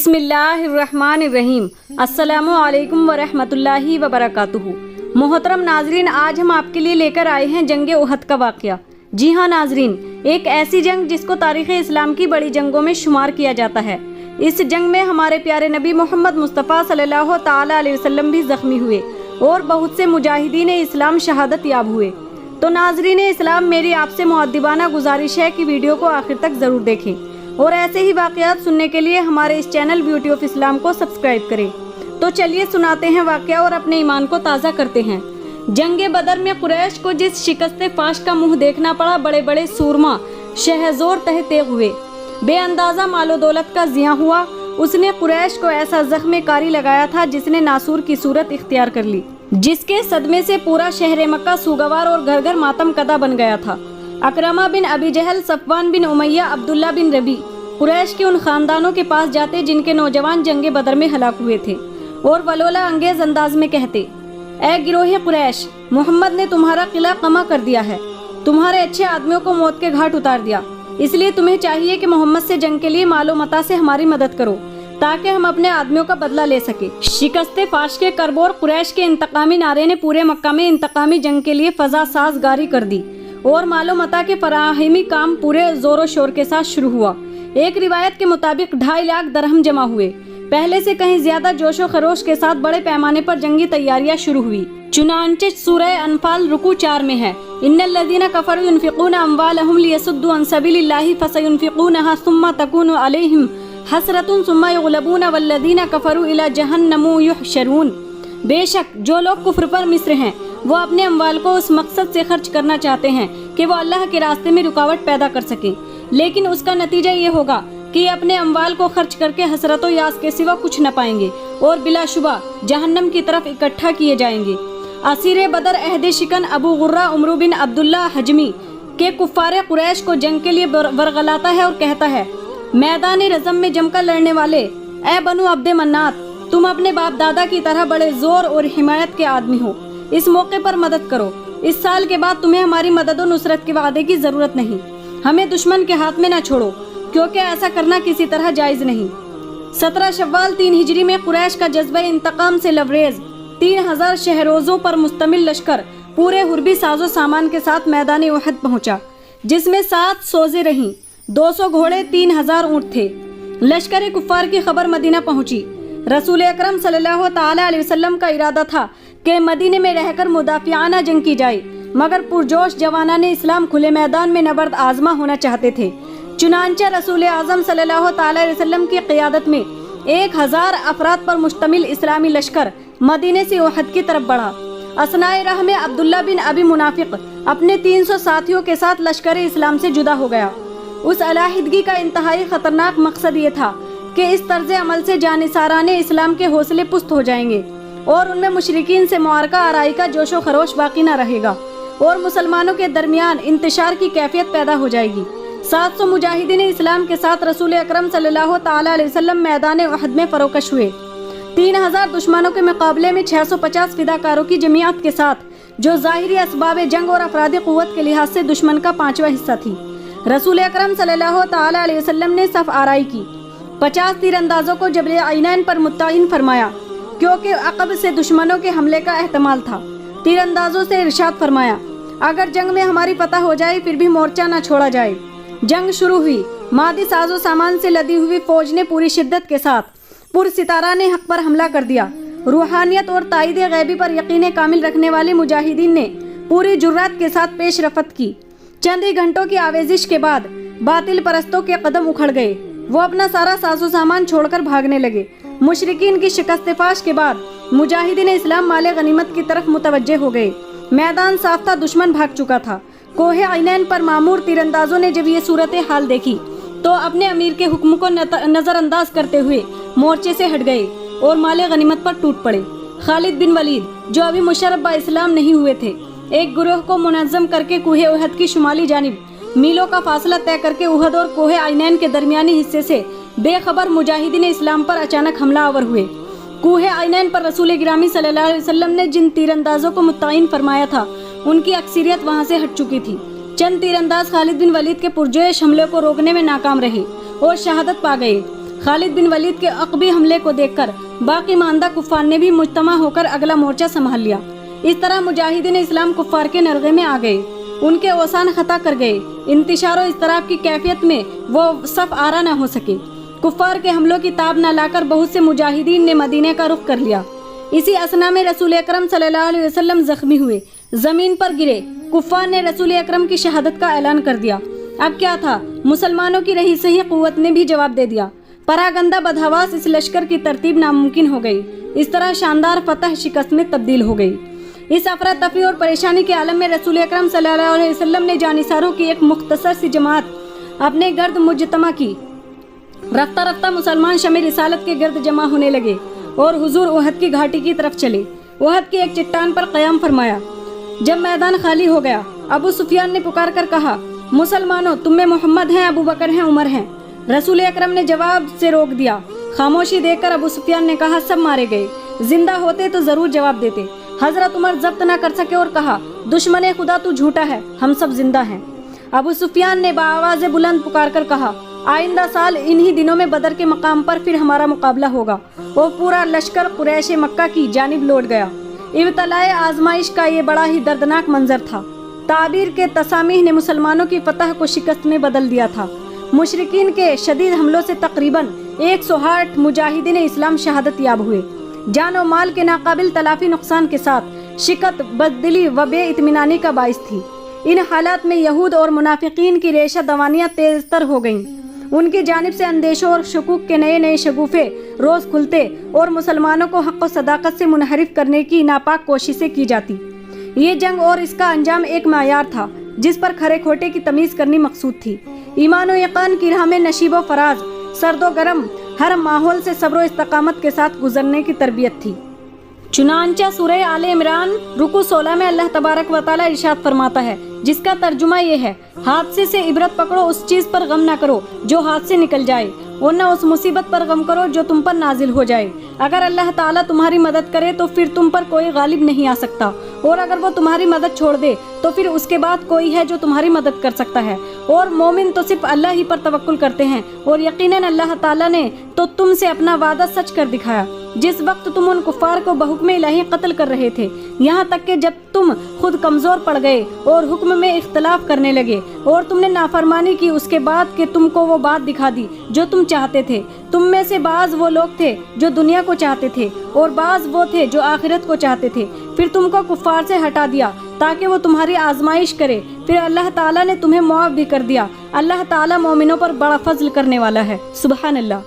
बिस्मिल्लाहिर्रहमानिर्रहीम। अस्सलामु अलैकुम वरहमतुल्लाहि वबरकातुहू। मोहतरम नाजरीन, आज हम आपके लिए लेकर आए हैं जंग उहद का वाक़या। जी हाँ नाजरीन, एक ऐसी जंग जिसको तारीख़ इस्लाम की बड़ी जंगों में शुमार किया जाता है। इस जंग में हमारे प्यारे नबी मोहम्मद मुस्तफ़ा सल्लल्लाहु ताला अलैहि वसल्लम भी ज़ख्मी हुए और बहुत से मुजाहिदीन इस्लाम शहादत याब हुए। तो नाजरीन इस्लाम, मेरी आपसे मुअद्दिबाना गुजारिश है कि वीडियो को आखिर तक ज़रूर देखें और ऐसे ही वाक़यात सुनने के लिए हमारे इस चैनल ब्यूटी ऑफ इस्लाम को सब्सक्राइब करें। तो चलिए सुनाते हैं वाक़या और अपने ईमान को ताज़ा करते हैं। जंग बदर में कुरैश को जिस शिकस्त फाश का मुंह देखना पड़ा, बड़े बड़े सूरमा शहजोर तहते हुए, बेअंदाज़ा मालो दौलत का ज़िया हुआ। उसने कुरैश को ऐसा ज़ख्म कारी लगाया था जिसने नासूर की सूरत इख्तियार कर ली, जिसके सदमे से पूरा शहर मक्का सूगवार और घर घर मातम कदा बन गया था। अकरमा बिन अबी जहल, सफवान बिन उमैया, अब्दुल्ला बिन रबी कुरैश के उन खानदानों के पास जाते जिनके नौजवान जंग बदर में हलाक हुए थे और वलोला अंगेज अंदाज में कहते, ऐ गिरोह कुरैश, मोहम्मद ने तुम्हारा किला कमा कर दिया है, तुम्हारे अच्छे आदमियों को मौत के घाट उतार दिया, इसलिए तुम्हें चाहिए कि मोहम्मद से जंग के लिए मालो मता से हमारी मदद करो ताकि हम अपने आदमियों का बदला ले सके। शिकस्ते फाश के करब और कुरैश के इंतकामी नारे ने पूरे मक्का में इंतकामी जंग के लिए फजा साजगारी कर दी और मालो मता के फराहमी काम पूरे जोरों शोर के साथ शुरू हुआ। एक रिवायत के मुताबिक 2.5 लाख दरहम जमा हुए। पहले से कहीं ज्यादा जोशो खरोश के साथ बड़े पैमाने पर जंगी तैयारियां शुरू हुई। चुनांचे सूरह अनफाल रुकू 4 में है, इन्नल्लज़ीना कफ़रू युनफ़िक़ूना अम्वालहुम लियसुद्दू अन सबीलिल्लाहि फसयुनफ़िक़ूनहा सुम्मा तकूनु अलैहिम हसरतुन सुम्मा युग़लबूना वल्लज़ीना कफ़रू इला जहन्नम युहशरून। बेशक जो लोग कुफ्र पर मिस्र हैं, वो अपने अम्वाल को उस मकसद से खर्च करना चाहते हैं कि वो अल्लाह के रास्ते में रुकावट पैदा कर सकें, लेकिन उसका नतीजा ये होगा कि अपने अम्वाल को खर्च करके हसरत और यास के सिवा कुछ न पाएंगे और बिलाशुबा जहन्नम की तरफ इकट्ठा किए जाएंगे। असीर बदर अहद शिकन अबू गुर्रा उमरू बिन अब्दुल्ला हजमी के कुफ्फार कुरैश को जंग के लिए बरगलाता है और कहता है, मैदान रज़म में जमकर लड़ने वाले ए बनु अब्द मन्नात, तुम अपने बाप दादा की तरह बड़े जोर और हिमायत के आदमी हो, इस मौके पर मदद करो। इस साल के बाद तुम्हें हमारी मदद और नुसरत के वादे की जरूरत नहीं, हमें दुश्मन के हाथ में न छोड़ो, क्योंकि ऐसा करना किसी तरह जायज नहीं। 17 शव्वाल 3 हिजरी में कुरैश का जज्बा इंतकाम से लबरेज 3000 शहरोजों पर मुश्तमिल लश्कर पूरे हुर्बी साजो सामान के साथ मैदान उहद पहुंचा, जिसमें 7 सोजे रहीं, 200 घोड़े, 3000 ऊँट थे। लश्कर कुफ्फार की खबर मदीना पहुंची। रसूल अकरम सल्लल्लाहु ताला अलैहि वसल्लम का इरादा था कि मदीने में रहकर मुदाफियाना जंग की जाए, मगर पुरजोश जवानान इस्लाम खुले मैदान में नबर्द आजमा होना चाहते थे। चुनांचे रसूल आज़म सल्लल्लाहु ताला अलैहि वसल्लम की क़ियादत में 1000 अफराद पर मुश्तमिल इस्लामी लश्कर मदीने से उहद की तरफ बढ़ा। असनाए राह में अब्दुल्ला बिन अबी मुनाफिक अपने 300 साथियों के साथ लश्कर इस्लाम से जुदा हो गया। उस अलाहिदगी का इंतहाई खतरनाक मकसद ये था कि इस तर्ज अमल से जानिसाराने इस्लाम के हौसले पुस्त हो जाएंगे और उनमें मुशरिकीन से मुआरका आराई का जोशो खरोश बाकी न रहेगा और मुसलमानों के दरमियान इंतशार की कैफियत पैदा हो जाएगी। 700 मुजाहिदीन इस्लाम के साथ रसूल अकरम सल्लल्लाहु ताला अलैहि वसल्लम मैदान उहद में फरोकश हुए। 3000 दुश्मनों के मुकाबले में 650 फिदाकारों की जमीयत के साथ, जो ज़ाहिरी असबाब जंग और अफरादी क़ुव्वत के लिहाज से दुश्मन का 5वां हिस्सा थी। रसूल अकरम सल्लल्लाहु ताला अलैहि वसल्लम ने सफ आराई की। 50 तीरंदाजों को जबल आइनैन पर मुत्तईन फरमाया, क्योंकि अक़ब से दुश्मनों के हमले का एहतमाल था। तीरंदाजों से इरशाद फरमाया, अगर जंग में हमारी फतह हो जाए फिर भी मोर्चा न छोड़ा जाए। जंग शुरू हुई। मादी साजो सामान से लदी हुई फौज ने पूरी शिद्दत के साथ पुरसितारा ने हक पर हमला कर दिया। रूहानियत और ताईद गैबी पर यकीन कामिल रखने वाले मुजाहिदीन ने पूरी जुर्रत के साथ पेश रफत की। चंद ही घंटों की आवेजिश के बाद बातिल परस्तों के कदम उखड़ गए। वो अपना सारा साजो सामान छोड़कर भागने लगे। मुशरिकीन की शिकस्त फाश के बाद मुजाहिदीन इस्लाम माले गनीमत की तरफ मुतवज्जे हो गए। मैदान साफ था, दुश्मन भाग चुका था। कोहे आइनैन पर मामूर तीरंदाजों ने जब ये सूरत हाल देखी तो अपने अमीर के हुक्म को नज़रअंदाज करते हुए मोर्चे से हट गए और माले गनीमत पर टूट पड़े। खालिद बिन वलीद, जो अभी मुशर्रफ बा इस्लाम नहीं हुए थे, एक गिरोह को मुनज़्ज़म करके कोहे उहद की शुमाली जानिब मीलों का फासला तय करके उहद और कोहे आइनैन के दरमियानी हिस्से से बेखबर मुजाहिदीन इस्लाम पर अचानक हमला आवर हुए। कोहे आइनैन पर रसूल गिरामी सल्लल्लाहु अलैहि वसल्लम ने जिन तीरंदाजों को मुत्तईन फरमाया था, उनकी अक्सरियत वहां से हट चुकी थी। चंद तीरंदाज खालिद बिन वलीद के पुरजोश हमले को रोकने में नाकाम रहे और शहादत पा गए। खालिद बिन वलीद के अक़बी हमले को देखकर बाकी मानदा कुफ़ार ने भी मुज्तमा होकर अगला मोर्चा संभाल लिया। इस तरह मुजाहिदीन इस्लाम कुफ़ार के नरगे में आ गए, उनके ओसान खता कर गए। इंतिशार इस तरह की कैफियत में वो सफ आरा न हो सके। कुफ़ार के हमलों की ताब न लाकर बहुत से मुजाहिदीन ने मदीने का रुख कर लिया। इसी असना में रसूल अकरम सल्लल्लाहु अलैहि वसल्लम जख्मी हुए, ज़मीन पर गिरे। कुफ़ार ने रसूल अकरम की शहादत का ऐलान कर दिया। अब क्या था, मुसलमानों की रही सही क़ुव्वत ने भी जवाब दे दिया। परागंदा बदहवास इस लश्कर की तरतीब नामुमकिन हो गई। इस तरह शानदार फतह शिकस्त में तब्दील हो गई। इस अफरा तफरी और परेशानी के आलम में रसूल अकरम सल्लल्लाहु अलैहि वसल्लम ने जानिसारों की एक मुख्तसर सी जमात अपने गर्द मुज्तमा की। रफ्ता रफ्ता मुसलमान शमे रिसालत के गर्द जमा होने लगे और हुजूर उहद की घाटी की तरफ चले। उहद की एक चट्टान पर क़याम फरमाया। जब मैदान खाली हो गया, अबू सुफियान ने पुकार कर कहा, मुसलमानों, तुम में मोहम्मद हैं, अबू बकर हैं, उमर हैं। रसूल अकरम ने जवाब से रोक दिया। खामोशी देखकर अबू सुफियान ने कहा, सब मारे गए, जिंदा होते तो जरूर जवाब देते। हजरत उमर जब्त न कर सके और कहा, दुश्मन खुदा तू झूठा है, हम सब जिंदा हैं। अबू सुफियान ने बाआवाज़ बुलंद पुकार कर कहा, आइंदा साल इन्हीं दिनों में बदर के मकाम पर फिर हमारा मुकाबला होगा। वो पूरा लश्कर कुरैश मक्का की जानिब लौट गया। इब्तलाए आजमाइश का ये बड़ा ही दर्दनाक मंजर था। ताबीर के तसामीह ने मुसलमानों की फतह को शिकस्त में बदल दिया था। मुशरिकीन के शदीद हमलों से तकरीबन 160 मुजाहिदीन इस्लाम शहादत याब हुए। जान और माल के नाकाबिल तलाफी नुकसान के साथ शिकत बददिली व बेइत्मीनानी का बाइस थी। इन हालात में यहूद और मुनाफिकीन की रेशा दवानियाँ तेजतर हो गईं। उनकी जानिब से अंदेशों और शकूक के नए नए शगुफे रोज़ खुलते और मुसलमानों को हक़ व सदाकत से मुनहरिफ करने की नापाक कोशिशें की जाती। ये जंग और इसका अंजाम एक मायार था जिस पर खरे खोटे की तमीज़ करनी मकसूद थी। ईमान व यक़ीन की राह में नशीब व फराज, सर्द व गरम हर माहौल से सब्र व इस्तकामत के साथ गुजरने की तरबियत थी। चुनांचा सूरह आले इमरान रुकू 16 में अल्लाह तबारक व तआला इरशाद फरमाता है, जिसका तर्जुमा ये है, हादसे से इबरत पकड़ो, उस चीज़ पर गम ना करो जो हाथ से निकल जाए, और न उस मुसीबत पर गम करो जो तुम पर नाजिल हो जाए। अगर अल्लाह ताला तुम्हारी मदद करे तो फिर तुम पर कोई गालिब नहीं आ सकता, और अगर वो तुम्हारी मदद छोड़ दे तो फिर उसके बाद कोई है जो तुम्हारी मदद कर सकता है। और मोमिन तो सिर्फ अल्लाह ही पर तवक्कुल करते हैं, और यकीनन अल्लाह ताला ने तो तुमसे अपना वादा सच कर दिखाया। जिस वक्त तुम उन कुफ़ार को बहुक्म इलाही कत्ल कर रहे थे, यहाँ तक कि जब तुम खुद कमज़ोर पड़ गए और हुक्म में इख्तलाफ करने लगे और तुमने नाफरमानी की, उसके बाद कि तुमको वो बात दिखा दी जो तुम चाहते थे। तुम में से बाज़ वो लोग थे जो दुनिया को चाहते थे और बाज़ वो थे जो आखिरत को चाहते थे। फिर तुमको कुफ़ार से हटा दिया ताकि वो तुम्हारी आजमाइश करे। फिर अल्लाह ताला ने तुम्हें मुआफ़ भी कर दिया। अल्लाह ताला मोमिनों पर बड़ा फजल करने वाला है। सुबहान अल्लाह।